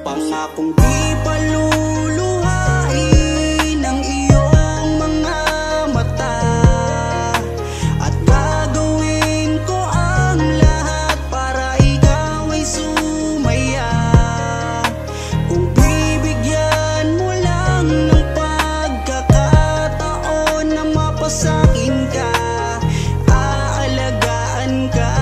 Pangakong di paluluhain ang iyong mga mata, at gagawin ko ang lahat para ikaw ay sumaya. Kung bibigyan mo lang ng pagkakataon na mapasakin ka, aalagaan ka,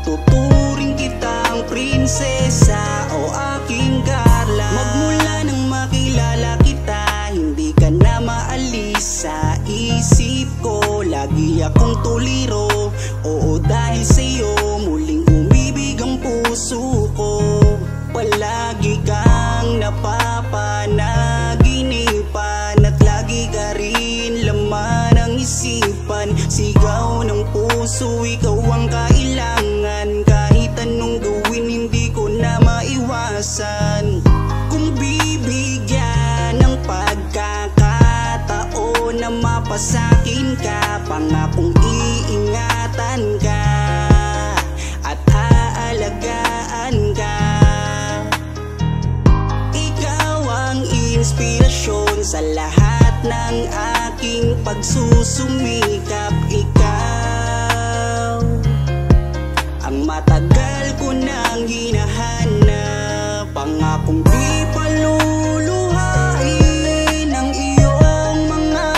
tuturing kitang prinsesa o aking Carla. Magmula nang makilala kita, hindi ka na maalis sa isip ko. Lagi akong tuliro, oo dahil sa'yo muling umibig ang puso ko. Palagi kang napapanaginipan at lagi ka rin laman ng isipan. Sigaw ng puso, ikaw ang kailangan. Kahit anong gawin, hindi ko na maiwasan. Kung bibigyan ng pagkakataon na mapasakin ka, pangakong iingatan ka at aalagaan ka. Ikaw ang inspirasyon sa lahat ng aking pagsusumikap. Ikaw ang matagal ko nang hinahanap. Pangakong di paluluhain ang iyong mga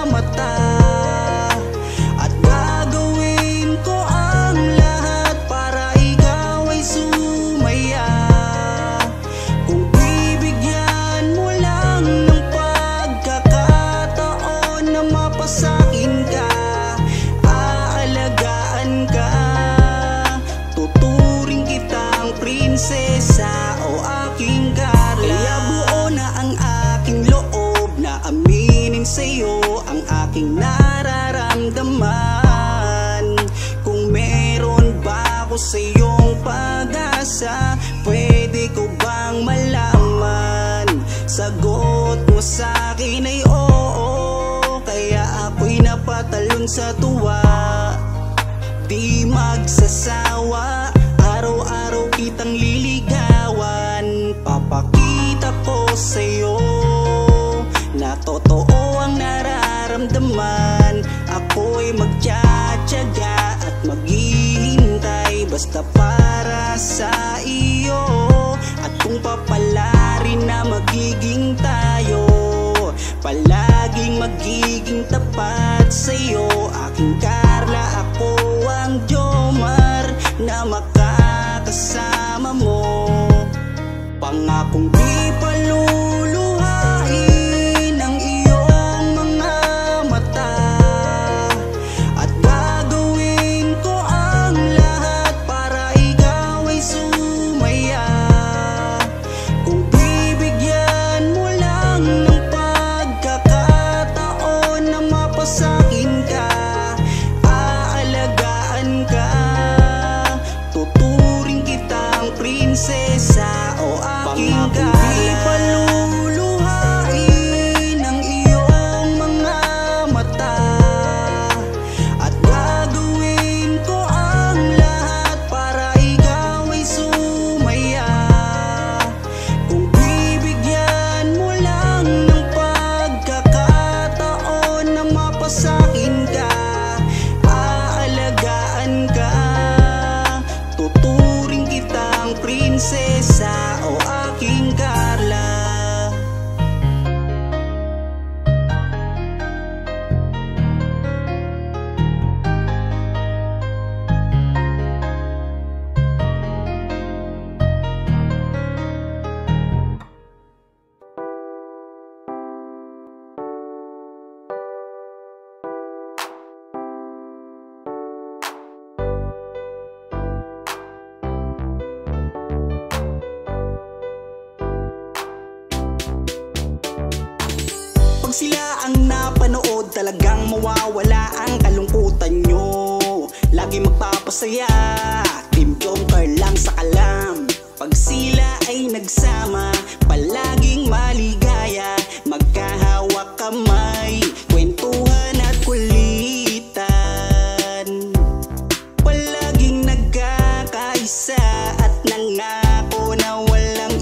mata, at gagawin ko ang lahat para ikaw ay sumaya. Kung bibigyan mo lang ng pagkakataon na mapasakin ka, aalagaan ka, tuturing kitang prinsesa o aking Carla. Kaya buo na ang aking loob na aminin sa'yo ang aking nararamdaman. Kung meron ba ako sa'yong pag-asa, pwede ko bang malaman? Sagot mo sa'kin ay oo, kaya ako'y napatalon sa tuwa. Di magsasawa, araw-araw kitang liligawan. Papakita ko sa'yo na totoo ang nararamdaman. Ako'y magtsatsaga at maghihintay basta para sa iyo. At kung papalarin na magiging tayo, palaging magiging tapat sa'yo, aking Carla. Ako ang Jomar na makakasama mo. Pangakong di paluluhain ang iyong mga mata, at gagawin ko ang lahat para ikaw ay sumaya. Kung bibigyan mo lang ng pagkakataon na mapasakin ka, aalagaan ka, tuturing kitang prinsesa o aking Carla. Di paluluhain ang iyong mga mata, at gagawin ko ang lahat para ikaw ay sumaya. Kung bibigyan mo lang ng pagkakataon na mapasakin ka, aalagaan ka, tuturing kitang prinsesa o aking Carla. Pag sila ang napanood, talagang mawawala ang kalungkutan nyo. Lagi magpapasaya, Team Jomcar lang sa kalam. Pag sila ay nagsama, palaging maligaya, magkahawak kamay, kwentuhan at kulitan. Palaging nagkakaisa at nangako na walang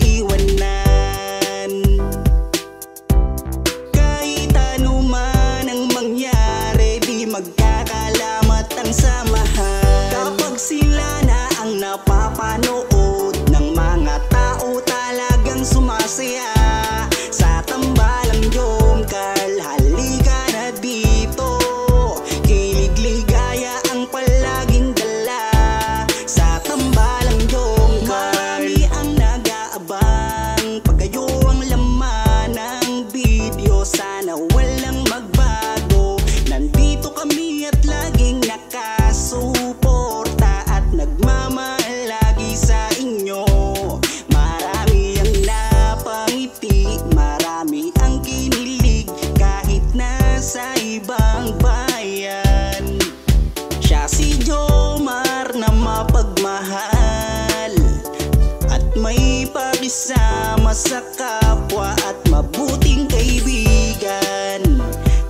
pakisama sa kapwa at mabuting kaibigan,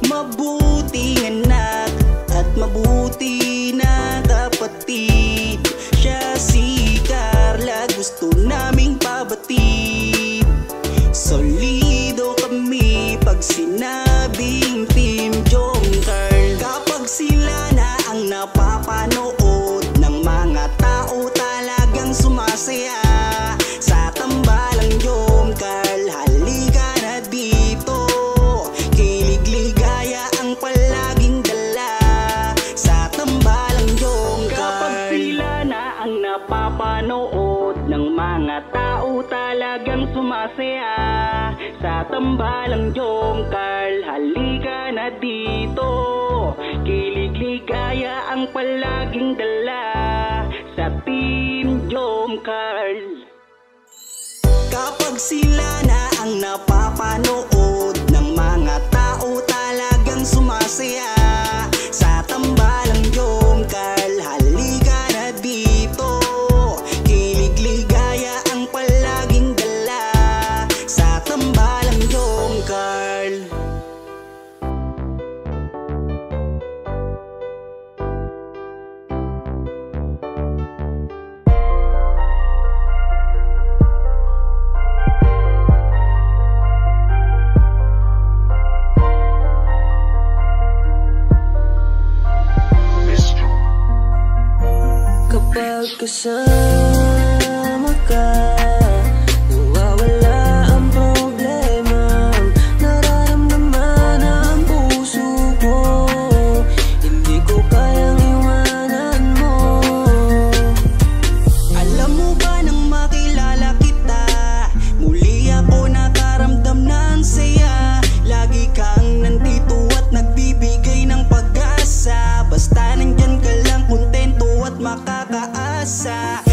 mabuting anak at mabuti na kapatid. Siya si Carla, gusto naming pabatid. Solido kami pag sinabing Team Jomcarl. Kapag sila na ang napapanood ng mga tao talagang sumasaya sa tambalang Jomcarl. Halika na dito, kilig ligaya ang palaging dala sa tambalang Jomcarl. Kapag sila na ang napapanood ng mga tao talagang sumasaya sa tambalang Jomcarl. Halika na dito, kilig ligaya ang palaging dala sa Team Jomcarl. Kapag sila na ang napapanood ng mga tao talagang sumasaya sa tambalang Jomcarl. Halika na dito, kilig ligaya ang palaging dala sa tambalang Jomcarl. Kapag kasama ka, nawawala ang problema. Nararamdaman ang puso ko, hindi ko kayang iwanan mo. Alam mo ba nang makilala kita, muli ako nakaramdam ng saya. Lagi kang nandito at nagbibigay ng pag-asa. Basta nandyan ka lang, kontento at makakaasa.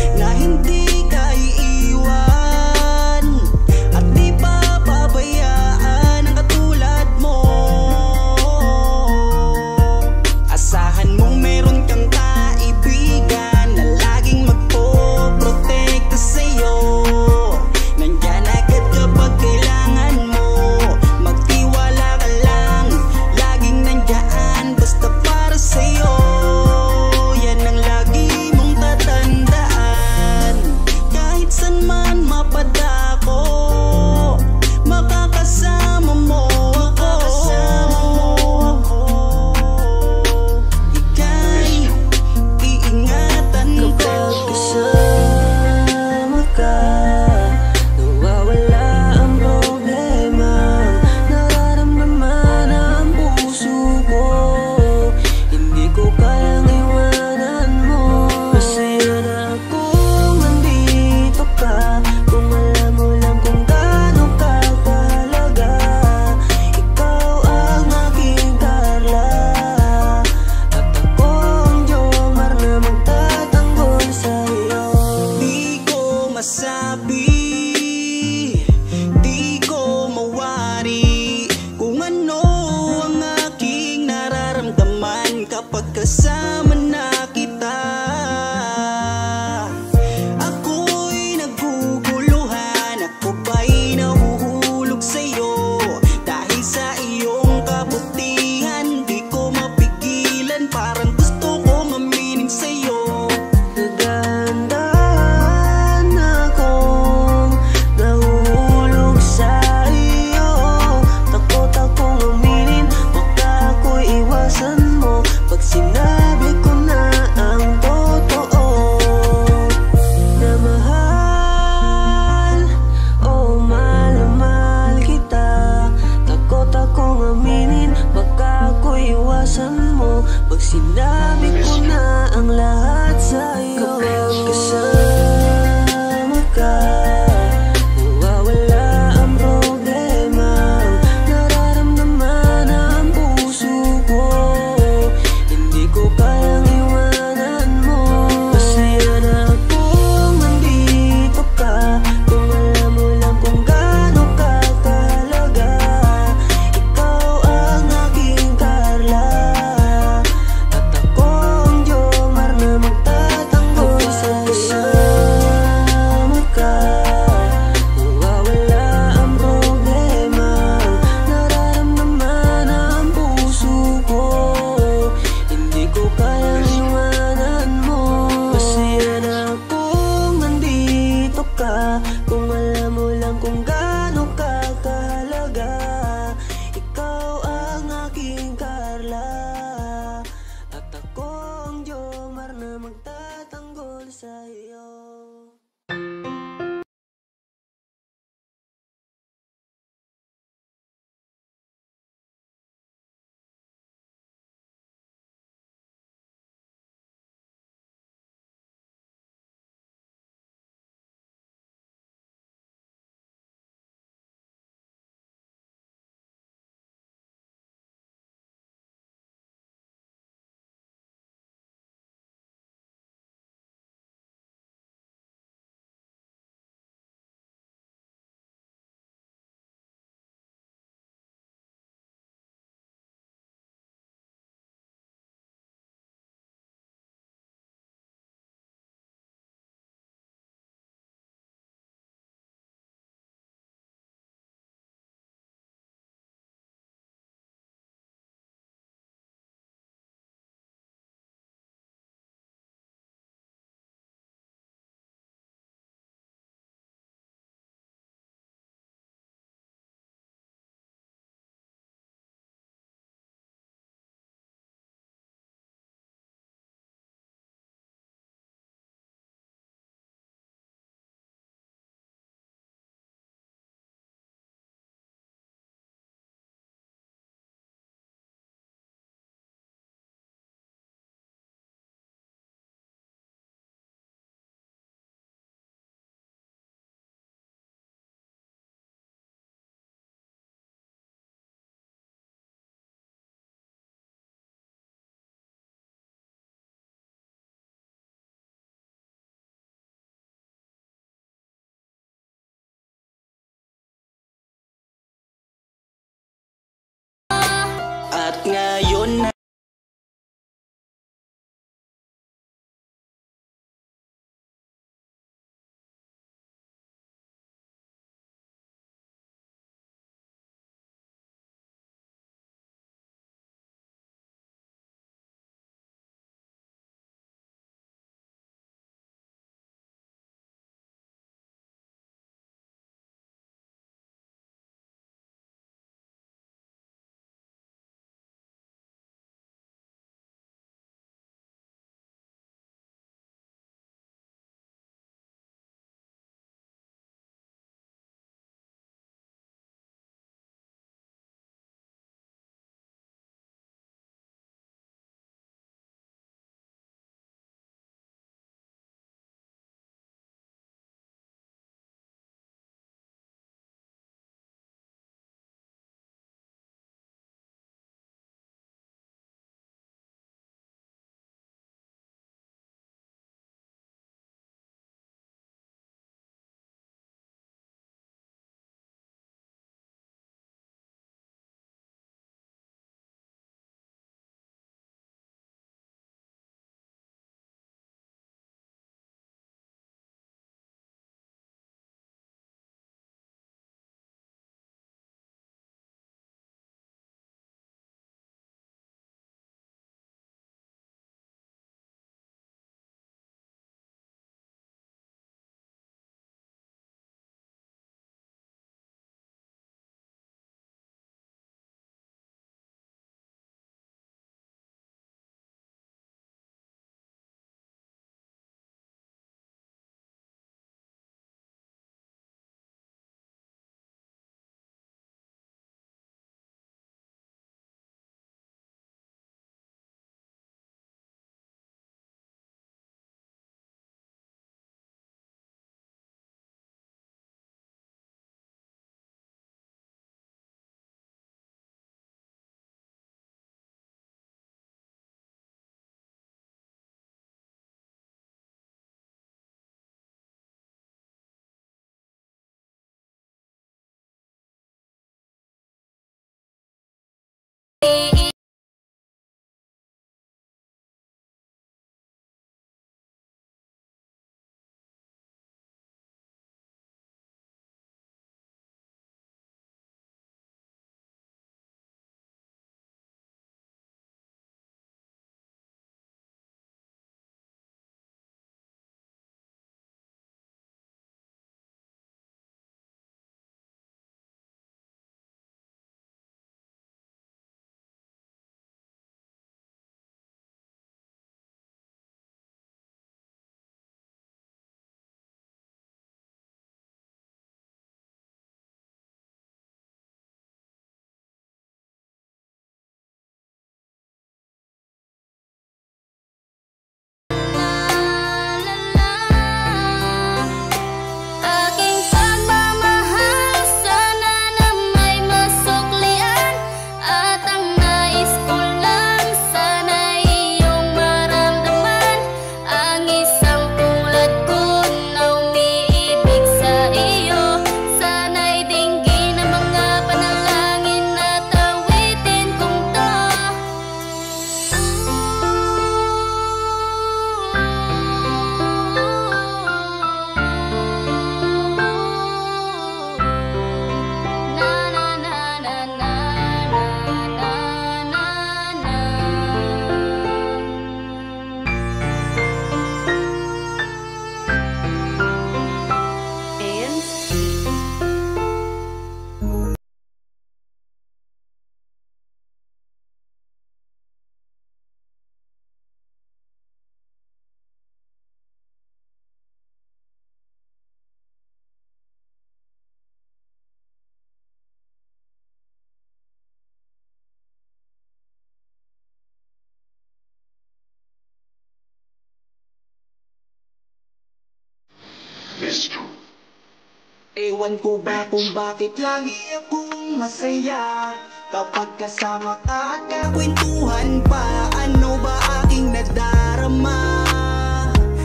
Ewan ko ba kung bakit lagi akong masaya kapag kasama ka at kakwentuhan pa. Ano ba aking nadarama?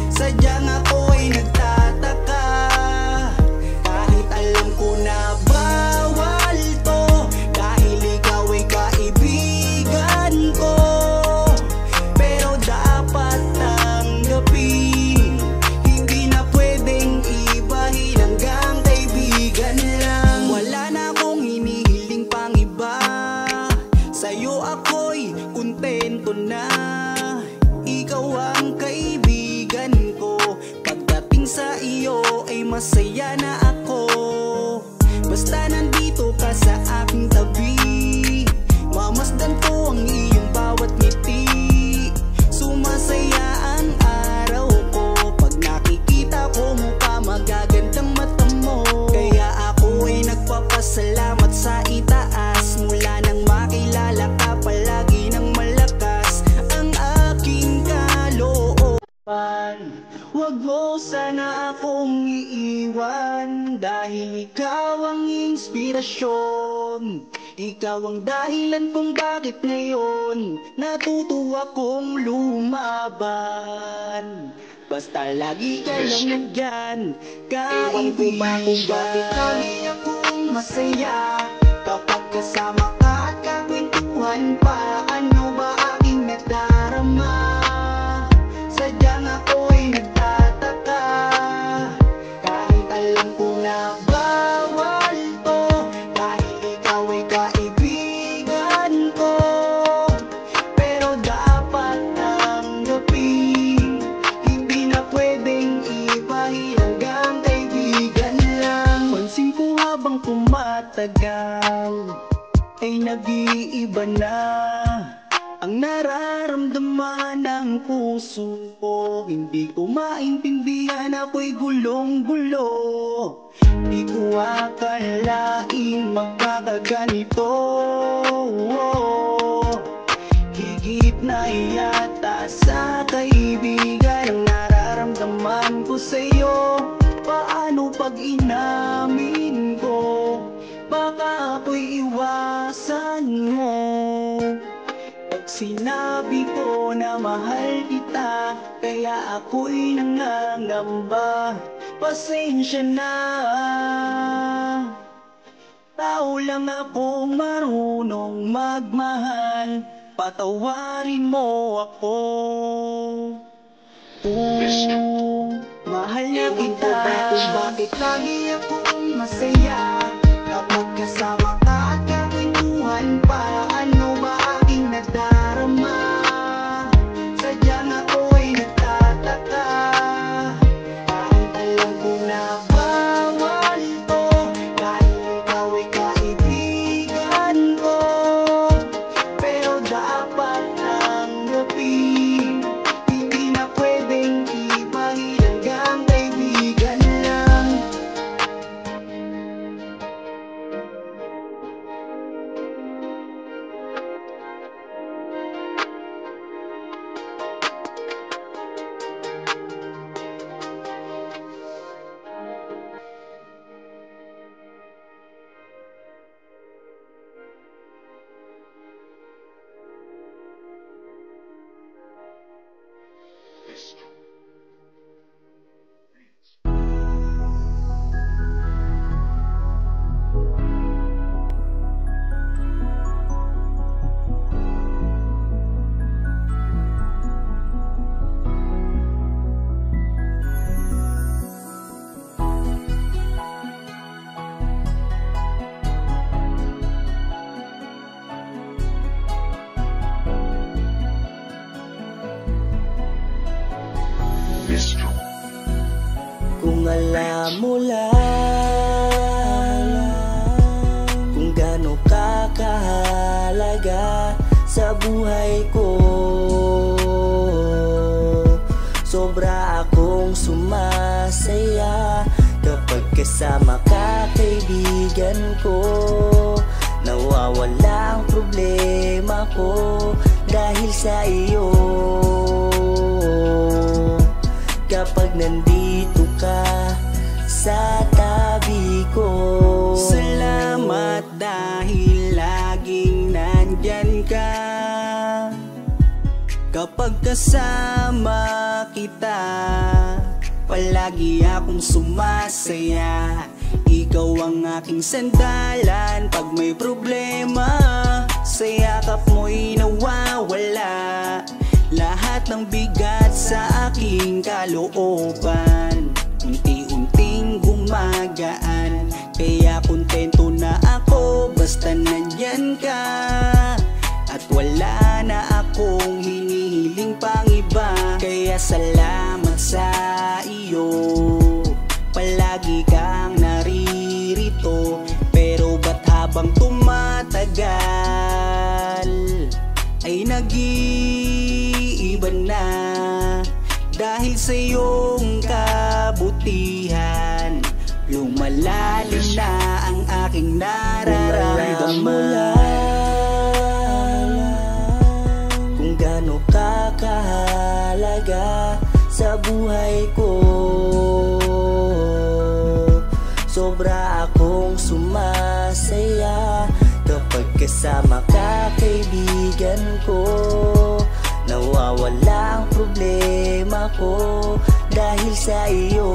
Sadyang ako ay nagtataka, kahit alam ko na bawal to, dahil ikaw ay kaibigan ko. Pero dapat tanggapin, hindi na pwedeng ibahin, hanggang kaibigan lang. Wala na akong hinihiling pang iba, sa'yo ako'y kontento na. Ikaw ang kaibigan ko, pagdating sa iyo ay masaya na ako. Basta nandito ka sa aking tabi, mamasdan ko ang iyong bawat ngiti. Sumasaya ang araw ko pag nakikita ko mukha, magagandang mata mo. Kaya ako ay nagpapasalamat sa itaas, mula nang makilala ka palagi ng malakas ang aking kalooban. Huwag mo sana akong iiwan, dahil ikaw ang inspirasyon. Ikaw ang dahilan kung bakit ngayon natutuwa kong lumaban. Basta lagi ka lang nandyan, kaibigan. Kung bakit lagi akong masaya kapag kasama ka at kakwentuhan pa. Ano ba aking nadarama? Sadyang ako'y nagtataka, kahit alam ko na bawal to, dahil ikaw ay kaibigan ko. Pero dapat tanggapin, hindi na pwedeng ibahin, hanggang kaibigan lang. Pansin ko habang tumatagal ay nag-iiba na ang nararamdaman ng puso ko. Hindi ko maintindihan, ako'y gulong-gulo. Di ko akalain magkakaganito. Higit na yata sa kaibigan ang nararamdaman ko sa'yo. Paano pag inamin ko? Baka ako'y iwasan mo. Pag sinabi ko na mahal kita, kaya ako'y nangangamba. Pasensya na, tao lang ako, marunong magmahal. Patawarin mo ako kung mahal na kita. Kung bakit lagi akong masaya kapag kasama ka at kakwentuhan pa. Ano ba aking nadarama? Sadyang ako'y nagtataka, kahit alam ko na bawal to, dahil ikaw ay kaibigan ko. Pero dapat tanggapin, hindi na pwedeng ibahin, hanggang kaibigan lang. Kung alam mo lang kung gaano ka kahalaga sa buhay ko, sobra akong sumasaya kapag kasama ka, kaibigan ko. Nawawala ang problema ko dahil sa iyo. Kapag nandito ka sa tabi Kapag kasama kita, palagi akong sumasaya. Ikaw ang aking sandalan pag may problema. Sa yakap mo'y nawawala lahat ng bigat sa aking kalooban. Unti-unting gumagaan, kaya kontento na ako basta nandyan ka. At wala na akong hinihiling pang iba. Kaya salamat sa iyo, palagi kang naririto. Pero ba't habang tumatagal ay nag-iiba na? Dahil sa iyong kabutihan, lumalalim na ang aking nararamdaman. Kung gaano ka kahalaga sa buhay ko, sobra akong sumasaya kapag kasama ka, kaibigan ko. Nawawala ang problema ko dahil sa iyo.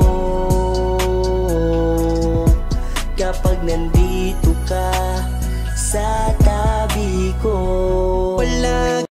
Kapag nandito ka sa tabi ko, wala.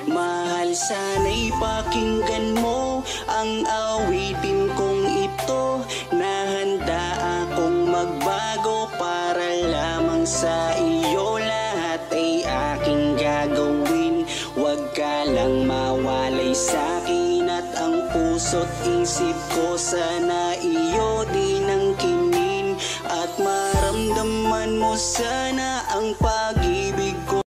Mahal, sana'y pakinggan mo ang awitin kong ito, na handa akong magbago para lamang sa iyo. Lahat ay aking gagawin, huwag ka lang mawalay sa'kin. At ang puso't isip ko sana iyo din ang kinin, at maramdaman mo sana ang pag-ibig ko.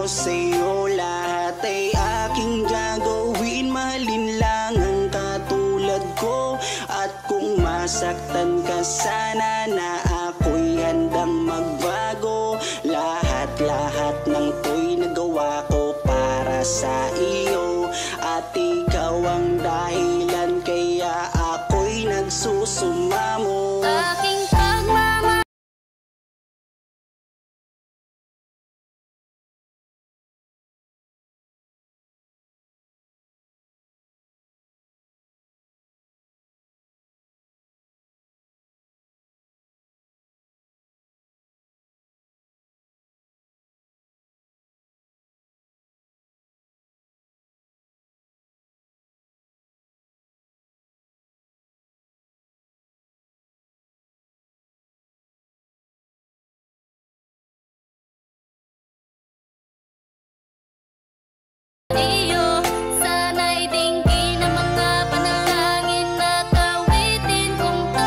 sa'yo, lahat ay aking gagawin. Mahalin lang ang katulad ko. At kung masaktan ka sana, na ako'y handang magbago. Lahat ng to'y nagawa ko para sa iyo. At ikaw ang dahilan kaya ako'y nagsusumamo. Aking pagmamahal iyo, sana'y dinggin ang mga panalangin at awitin kong to.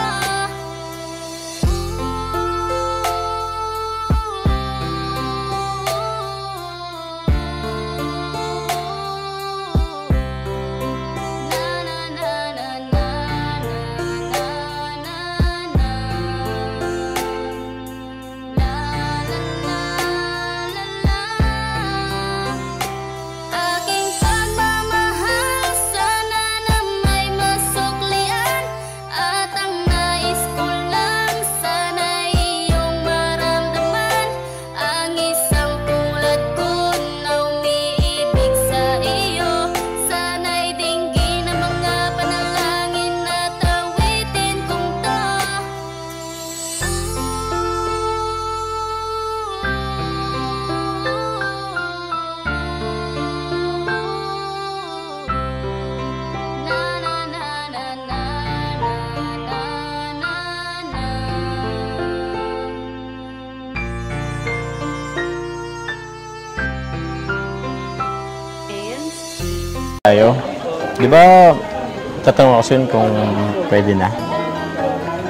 Aking pagmamahal sana na may masuklian. At ang nais ko lang sana iyong maramdaman. Ang isang tulad ko na umiibig sa iyo. Sana'y dinggin ang mga panalangin at awitin kong to. Tayo. Di ba, tatanong ako sa'yo kung pwede na?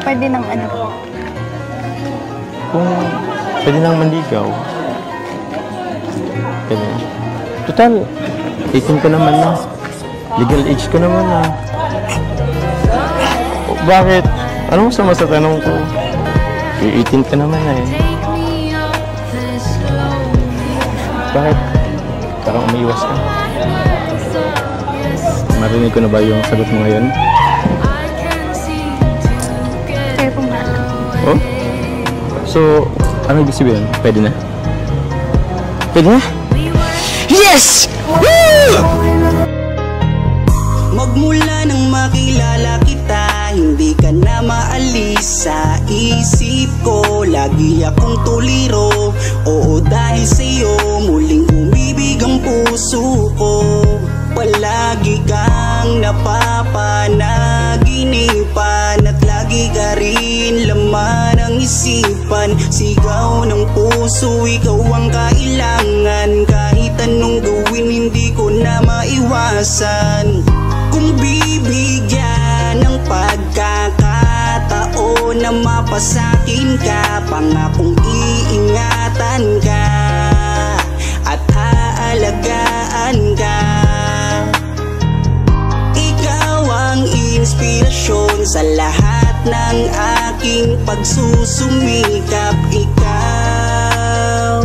Pwede ng ano? Kung pwede nang manligaw. Pwede na. Total, 18 ka naman na. Legal age ka naman na. O, bakit? Ano masama sa tanong ko? 18 ka naman na eh. Bakit? Parang umiiwas ka. Marinig ko na ba yung sagot mo ngayon? Kayo pong bahala. Oh? So, ano ibig sabihin? Pwede na? Pwede na? Yes! Woo! Magmula nang makilala kita, hindi ka na maalis sa isip ko. Lagi akong tuliro, oo dahil sa'yo muling umibig ang puso ko. Palagi kang napapanaginipan at lagi ka rin laman ng isipan. Sigaw ng puso, ikaw ang kailangan. Kahit anong gawin, hindi ko na maiwasan. Kung bibigyan ng pagkakataon na mapasakin ka, pangakong iingatan ka at aalagaan ka. Ikaw ang inspirasyon sa lahat ng aking pagsusumikap. Ikaw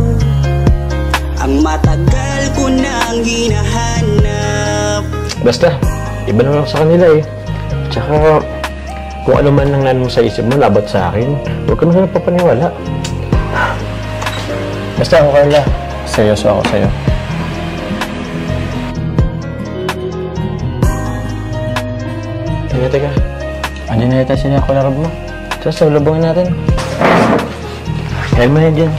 ang matagal ko nang hinahanap. Basta, iba naman ako sa kanila eh. Tsaka, kung ano man lang mo sa isip mo, labat sa akin, huwag ka naman papaniwala. Basta ako, Carla. Seryoso ako sa'yo. Teka. Andiyan na yata sila ako larab mo. So, labangin natin. Kaya mo na dyan.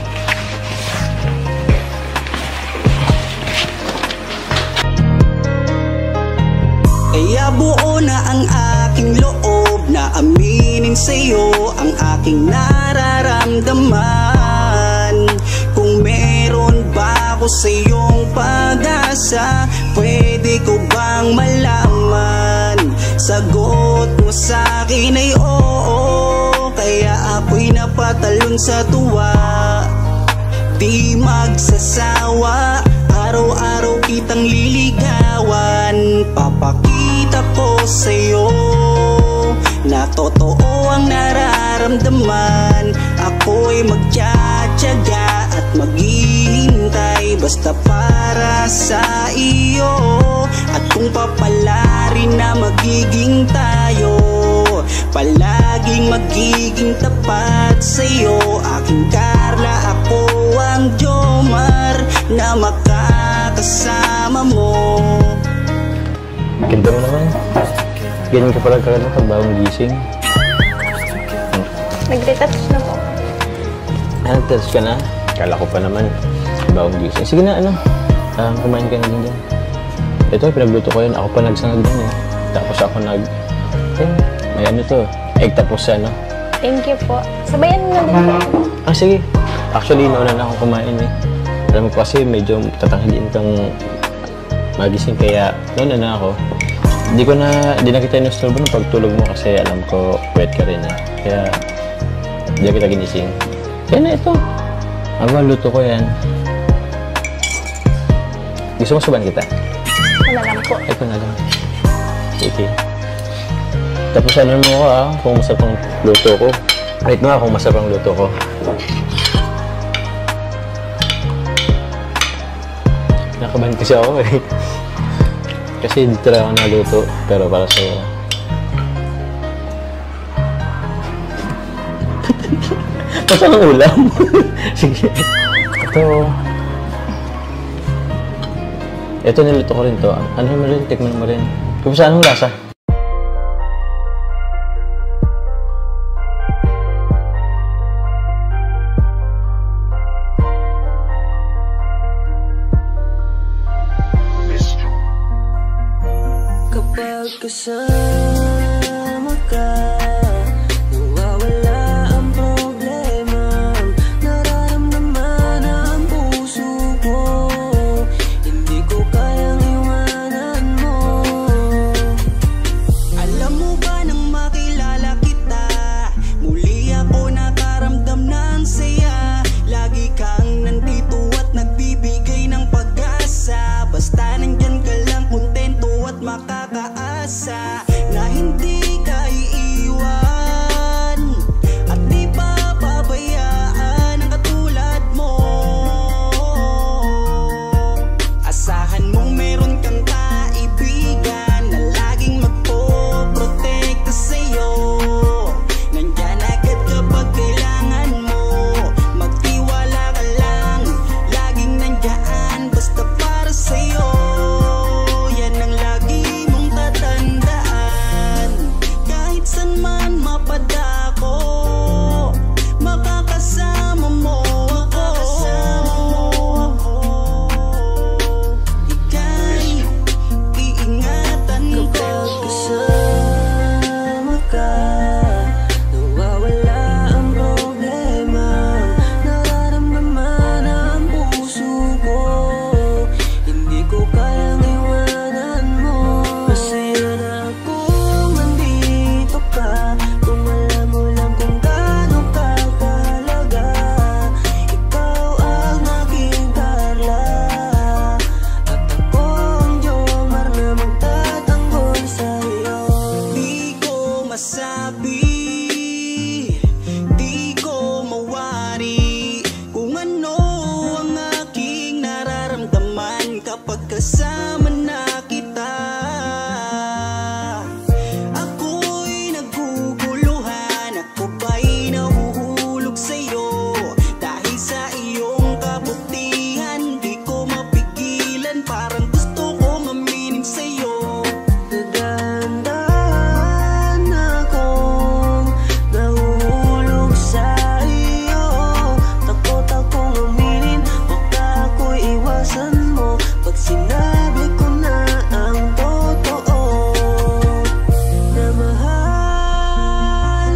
Kaya buo na ang aking loob na aminin sa'yo ang aking nararamdaman. Kung meron ba ako sa'yong pag-asa, pwede ko bang malaman? Sagot mo sa'kin ay oo, kaya ako'y napatalon sa tuwa. Di magsasawa Araw-araw kitang liligawan, papakita ko sa'yo na totoo ang nararamdaman. Ako'y magtsatsaga at maghihintay basta para sa iyo. At kung papalarin na magiging tayo, palaging magiging tapat sa'yo. Aking Carla, ako ang Jomar na makakasama mo. Ganda mo naman. Ganyan ka pala kagano pag bagong gising. Nag-retouch na po. Nag-retouch ka na? Kala ko pa naman bagong gising. Sige na, kumain ka na din dyan. Ito, pinagluto ko yun. Ako pa nagsangag dyan eh. Tapos ako may ano to, egg tapos Thank you po. Sabayan mo na din po. Sige. Actually, nauna na akong kumain eh. Alam mo kasi medyo tatanghaliin kang magising kaya nauna na ako. Di na kita inusturbo ng pagtulog mo kasi alam ko wet ka rin eh. Kaya di kita ginising. Kaya na ito. Luto ko yan. Gusto mo suban kita? Wala lang po. Ito na lang. Okay. Tapos ano mo ko kung masarap ang luto ko. Wait mo kung masarap ang luto ko. Nakabahan kasi ako eh. Kasi dito lang ako naluto, pero para sa'yo. Masarap ang ulam. Sige. Ito niluto ko rin to. Ano mo rin? Tikman mo rin. Kung saan ang lasa? Kapag kasama ka, nawawala ang problema. Nararamdaman ang puso ko, hindi ko kayang iwanan mo. Alam mo ba nang makilala kita, muli ako nakaramdam ng saya. Lagi kang nandito at nagbibigay ng pag-asa. Basta nandyan ka lang, kontento at makakaasa na hindi ka iiwan at di papabayaan ang katulad mo. Asahan mong meron kang kaibigan na laging magpoprotekta sa'yo. Nandyan agad kapag kailangan mo, magtiwala ka lang, laging nandyan basta para sa'yo. Yan ang lagi mong tatandaan, kahit saan man mapadako, makakasama mo ako. Ika'y iingatan ko. Kapag kasama ka, nawawala ang problema. Nararamdaman ang puso ko, hindi ko kayang iwanan mo. Masaya na ako nandito ka, kung alam mo lang kung gaano ka kahalaga. Ikaw ang aking Carla, at ako ang Jomar na magtatanggol sa'yo. Di ko masabi, di ko mawari kung ano ang aking nararamdaman kapag kasama na kita. Ako'y naguguluhan, ako ba'y nahuhulog sa'yo. Dahil sa iyong kabutihan, di ko mapigilan, parang gusto kong aminin sa'yo. Dahan-dahan akong nahuhulog sa iyo. Takot akong aminin, baka ako'y iwasan mo. Pag sinabi ko na ang totoo, na mahal,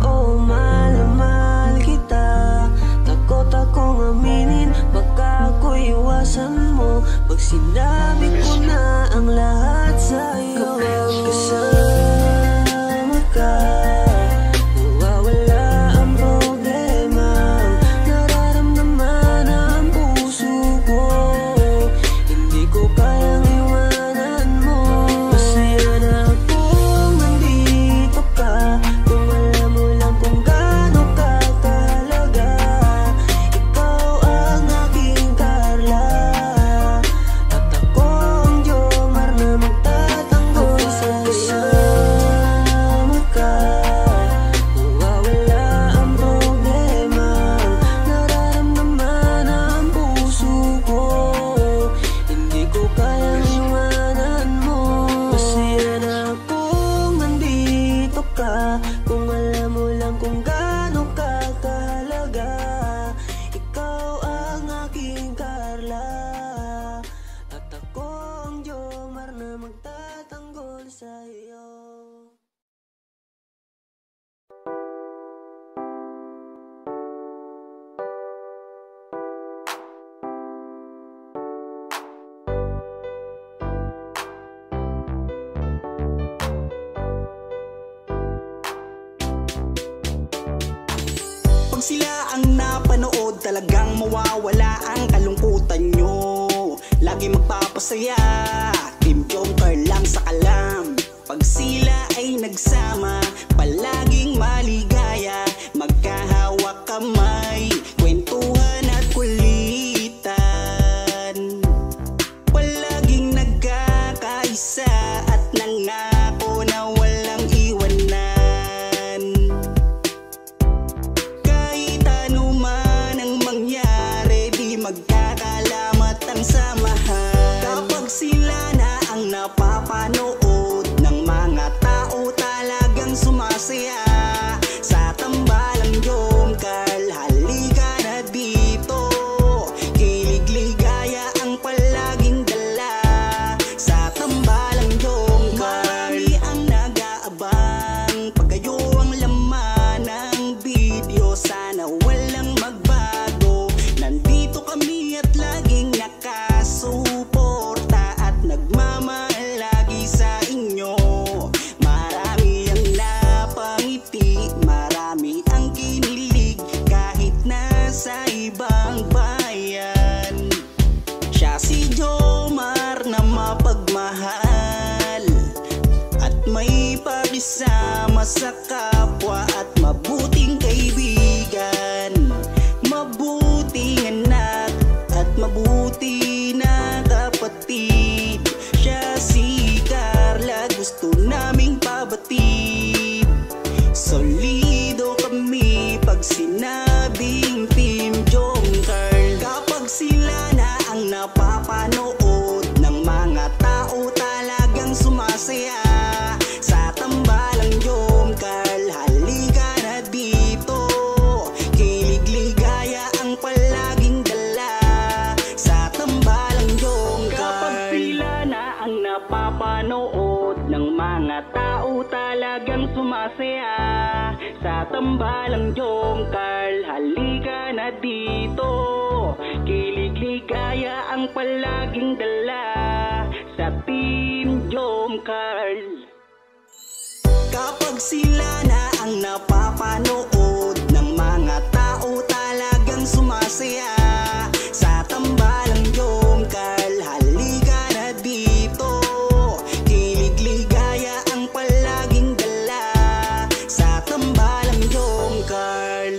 oh mahal na mahal kita. Takot akong aminin, baka ako'y iwasan mo. Pag sinabi ko na ang lahat sa'yo. Kapag kasama ka, nawawala ang problema. Nararamdaman ang puso ko, Kapag sila ang napanood, talagang mawawala ang kalungkutan nyo. Lagi magpapasaya, Team Joker lang sa kalam. Pag sila ay nagsama, palaging maligaya. Magkahawak kamay, kwentuhan at kulitan. Palaging nagkakaisa at nangako na walang iwanan. Kahit ano man ang mangyari, di magkakalamat ang samahan. Kapag sila na ang napapanood ng mga tao, talagang sumasaya. Sa tambalang Jom Carl, halika na dito. Kilig ligaya ang palaging dala. Sa tambalang Jom Carl, marami ang nag-aabang. Pag kayo ang laman ng video, sana walang magbago. Nandito kami at laging nakasuporta at nagmamahal lagi sa inyo. Marami ang napangiti, marami ang kinilig, kahit nasa ibang bayan. Siya si Jomar na mapagmahal at may pakisama sa kapwa at mabuting kaibigan. Mabuting anak at mabuti na kapatid. Siya si Carla, gusto naming pabatid. Solido kami pag sinabing Team Jom Carl. Kapag sila na ang napapanood ng mga tao, talagang sumasaya. Sa tambalang Jom Carl, halika na dito. Kilig ligaya ang palaging dala. Sa tambalang Jom Carl. Kapag sila na ang napapanood ng mga tao, talagang sumasaya. Sa tambalang Jom Carl, halika na dito. Kilig ligaya ang palaging dala. Sa Team Jom Carl. Kapag sila na ang napapanood ng mga tao, talagang sumasaya. Sa tambalang Jom Carl, halika na dito. Kilig ligaya ang palaging dala. Sa tambalang Jom Carl.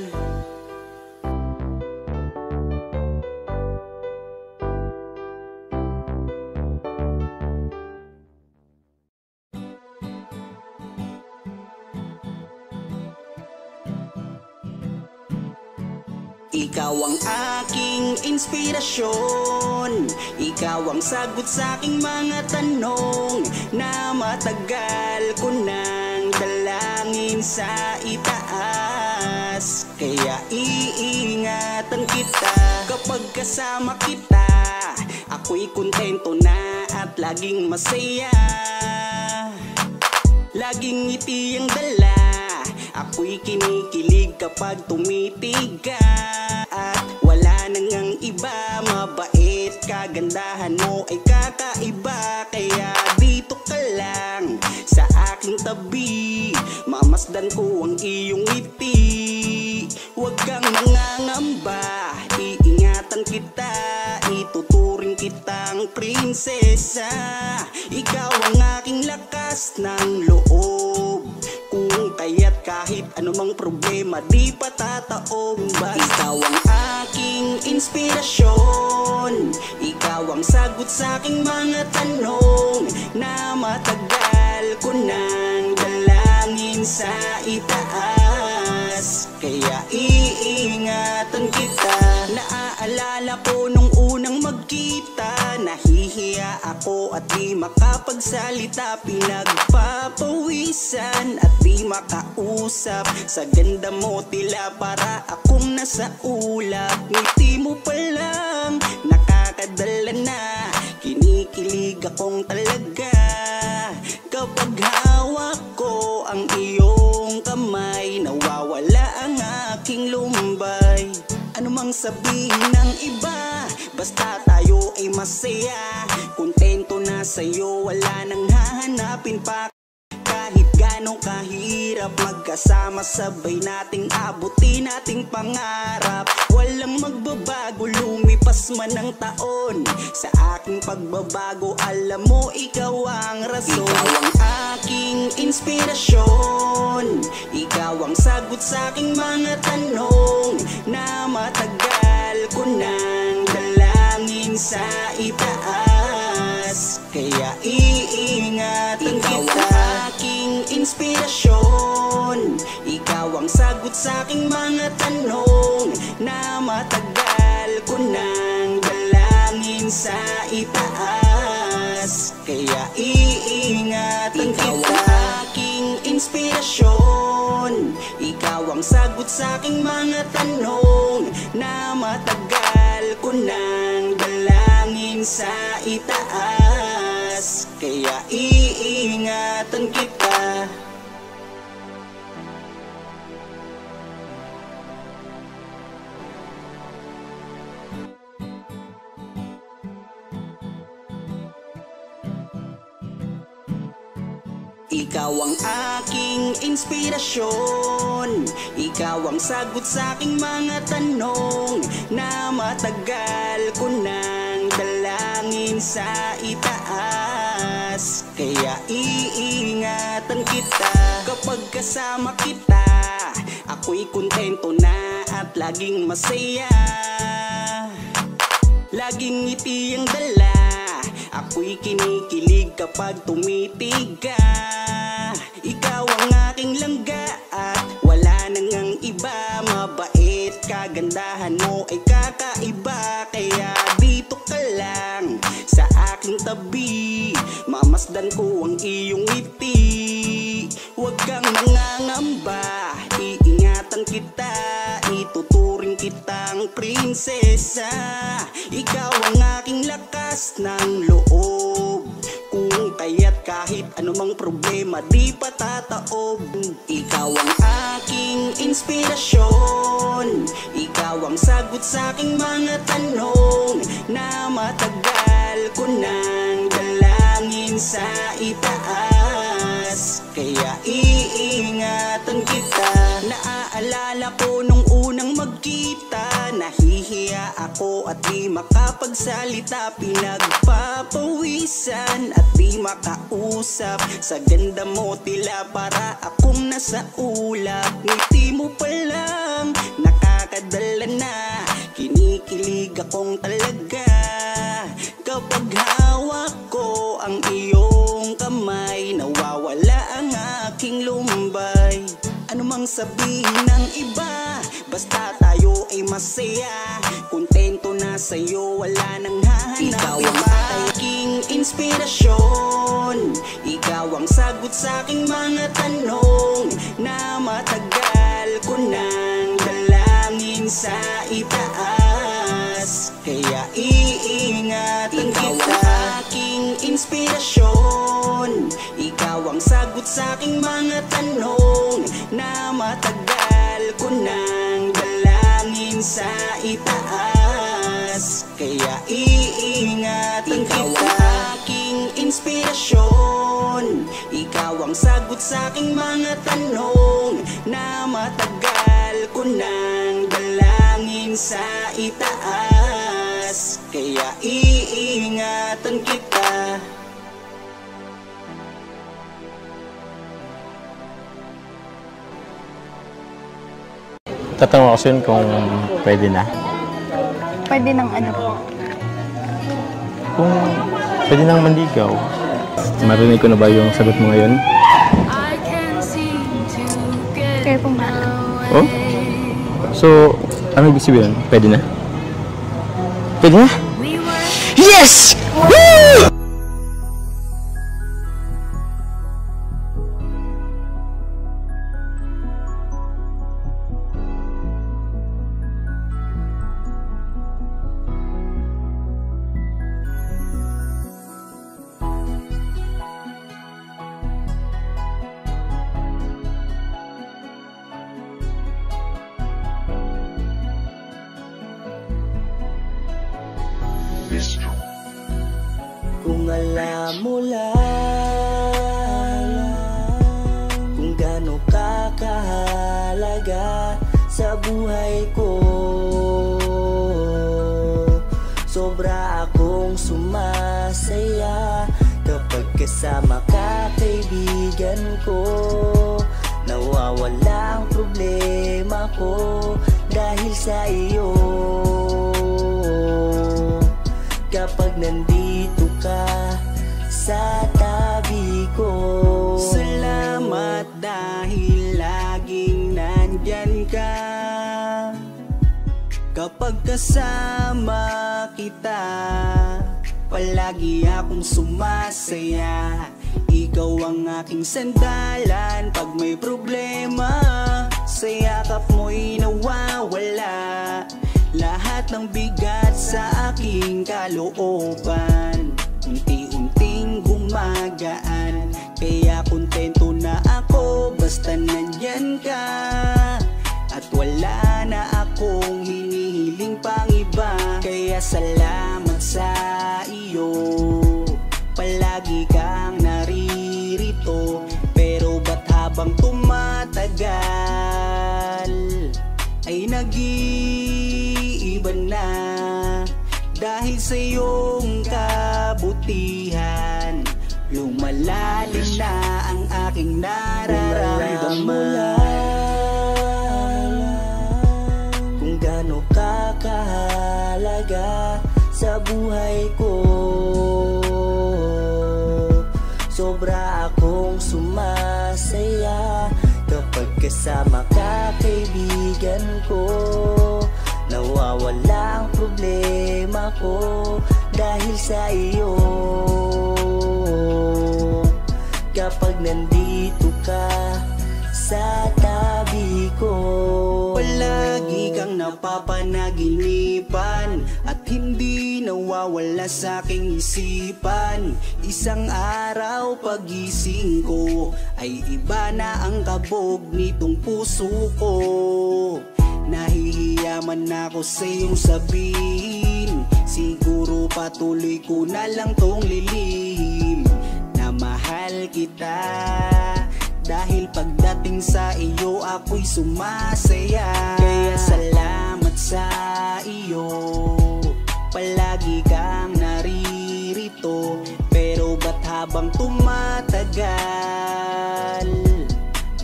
Ikaw ang aking inspirasyon. Ikaw ang sagot sa aking mga tanong na matagal ko nang dalangin sa itaas. Kaya iingatan kita kapag kasama kita. Ako'y kontento na at laging masaya. Laging ngiti ang dala. Ako'y kinikilig kapag tumitig ka. At wala nang ang iba. Mabait, kagandahan mo ay kakaiba. Kaya dito ka lang sa aking tabi. Mamasdan ko ang iyong ngiti. Huwag kang nangangamba, iingatan kita. Ituturing kitang prinsesa. Ikaw ang aking lakas ng loob. Kung kaya't kahit anumang problema, di patataob. Ikaw ang aking inspirasyon. Ikaw ang sagot sa aking mga tanong na matagal ko nang dalangin sa itaas. Kaya iingatan kita. Naaalala ko nung unang magkita, nahihiya ako at di makapagsalita. Pinagpapawisan at di makausap. Sa ganda mo tila para akong nasa ulap. Ngiti mo pa lang nakakadala na. Kinikilig akong talaga kapag hawak ko ang iyong kamay. Nawawala ang aking lumbay. Ano mang sabihin ng iba, basta tayo ay masaya. Kontento na sa'yo, wala nang hahanapin pa. kahit ganong kahirap, magkasama sabay nating abutin ating pangarap. Walang magbabago, lumipas man ang taon. Sa aking pagbabago, alam mo ikaw ang rason. Ikaw ang aking inspirasyon, ikaw ang sagot sa aking mga tanong na matagal ko nang dalangin sa itaas. Kaya iingatan kita. Ikaw ang aking inspirasyon, ikaw ang sagot sa aking mga tanong na matagal ko nang dalangin sa itaas. Kaya iingatan kita. Ikaw ang aking inspirasyon, ikaw ang sagot sa aking mga tanong na matagal ko nang dalangin sa itaas. Kaya iingatan kita. Ikaw ang aking inspirasyon, ikaw ang sagot sa aking mga tanong na matagal ko nang dalangin sa itaas. Kaya iingatan kita. Kapag kasama kita, ako'y kontento na at laging masaya. Laging ngiti ang dala, ako'y kinikilig kapag tumitig ka. Ikaw ang aking langga at wala nang ang iba. Mabait, kagandahan mo ay kakaiba. Kaya dito ka lang sa aking tabi, mamasdan ko ang iyong ngiti. Huwag kang nangangamba, iingatan kita, ituturing kitang prinsesa. Ikaw ang aking lakas ng loob, kung kaya't kahit anumang problema di patataob. Ikaw ang aking inspirasyon, ikaw ang sagot sa aking mga tanong na matagal ko nang dalangin sa itaas. Kaya iingatan kita. Naaalala ko nung unang magkita, nahihiya ako at di makapagsalita. Pinagpapawisan at di makausap, sa ganda mo tila para akong nasa ulap. Ngiti mo pa lang nakakadala na, kinikilig akong talaga. Kapag hawak ko ang iyong kamay, nawawala ang aking lumbay. Ano mang sabihin ng iba, basta tayo ay masaya. Kontento na sa'yo, wala nang hahanap. Ikaw ang aking inspirasyon, ikaw ang sagot sa aking mga tanong na matagal ko nang dalangin sa itaas. Kaya iingatan kita. Ikaw ang aking inspirasyon, ikaw ang sagot sa aking mga tanong na matagal ko nang dalangin sa itaas. Kaya iingatan kita. Ikaw ang aking inspirasyon, ikaw ang sagot sa aking mga tanong na matagal ko nang dalangin sa itaas. Kaya iingatan kita. Tatanong ako sa'yo kung pwede na. Pwede ng ano po? Kung pwede nang manligaw. Marinig ko na ba yung sagot mo ngayon? Kayo pong bahala. Oh? So, ano ibig sabihin? Pwede na? Pwede na? Yes! Woo! Kung alam mo lang ko. Sobra akong sumasaya kapag kasama ka, kaibigan ko. Nawawala ang problema ko dahil sa iyo. Kapag nandito ka sa tabi ko. Salamat dahil laging nandyan ka. Kapag kasama kita, palagi akong sumasaya. Ikaw ang aking sandalan pag may problema. Sa yakap mo'y nawawala lahat ng bigat sa aking kalooban. Unti-unting gumagaan, kaya kontento na ako basta nandyan ka. At wala na akong hinihiling pang iba. Kaya salamat sa iyo, palagi kang naririto. Pero ba't habang tumatagal ay nag-iiba na? Dahil sa iyong kabutihan, lumalalim na ang aking nararamdaman. Kung gaano ka kahalaga sa buhay ko. Sobra akong sumasaya kapag kasama ka, kaibigan ko. Nawawala ang problema ko dahil sa iyo. Kapag nandito ka sa tabi ko. Palagi kang napapanaginipan at hindi nawawala sa aking isipan. Isang araw pagising ko ay iba na ang kabog nitong puso ko. Nahihiya man ako sa iyong sabihin, siguro patuloy ko na lang tong lilihim na mahal kita. Dahil pagdating sa iyo ako'y sumasaya. Kaya salamat sa iyo, palagi kang naririto. Pero ba't habang tumatagal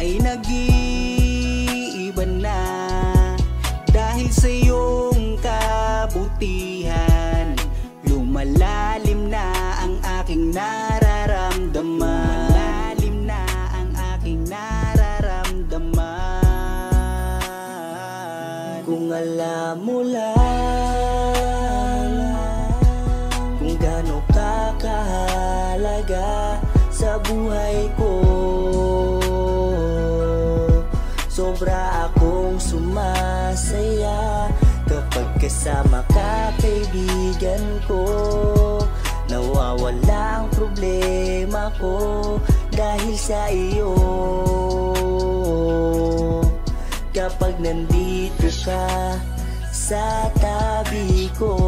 ay nag-iiba na? Dahil sa iyong kabutihan, lumalalim na ang aking nararamdaman. Kung alam mo lang kung gaano ka kahalaga sa buhay ko. Sobra akong sumasaya kapag kasama ka, kaibigan ko. Nawawala ang problema ko dahil sa iyo. Kapag nandito ka sa tabi ko.